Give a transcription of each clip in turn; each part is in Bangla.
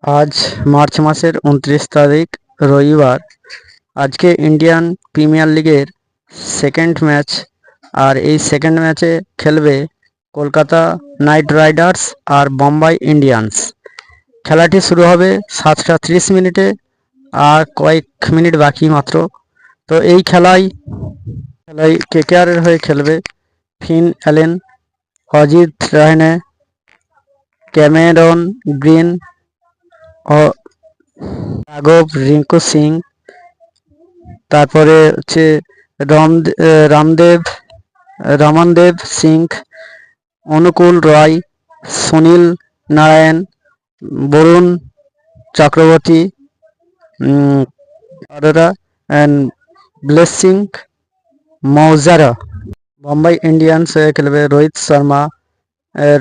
আজ মার্চ মাসের 29 তারিখ রবিবার। আজকে ইন্ডিয়ান প্রিমিয়ার লিগের সেকেন্ড ম্যাচ। আর এই সেকেন্ড ম্যাচে খেলবে কলকাতা নাইট রাইডার্স আর বোম্বাই ইন্ডিয়ান্স। খেলাটি শুরু হবে 7:30 আর কয়েক মিনিট বাকি মাত্র। তো এই খেলায় কেকেআরের হয়ে খেলবে Finn Allen, Ajit Rahane, Cameron Green ও রাঘব রিঙ্কু সিং। তারপরে হচ্ছে Ramandeep Singh, Anukul Roy, Sunil Narine, Varun Chakravarthy, Arora and Blessing Muzarabani. Bombay Indians হয়ে খেলবে রোহিত শর্মা,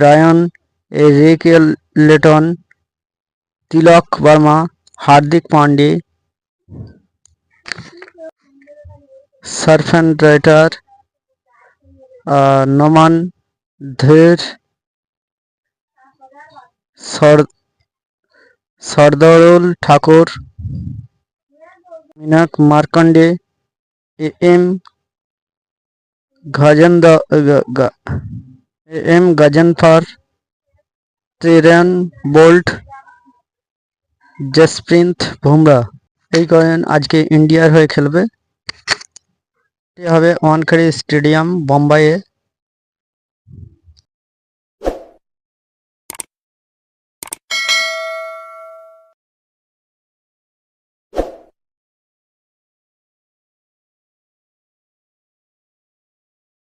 রায়ন রিকেলটন, তিলক বর্মা, হার্দিক পান্ডে, সারফেন রাইটার, Naman Dhir, Shardul Thakur, Mayank Markande, M Ghazanfar, Trent Boult, Jasprit Bumrah. এই কয়েন আজকে ইন্ডিয়ার হয়ে খেলবে। এটি হবে ওয়ানখেড়ে স্টেডিয়াম বোম্বাইয়ে।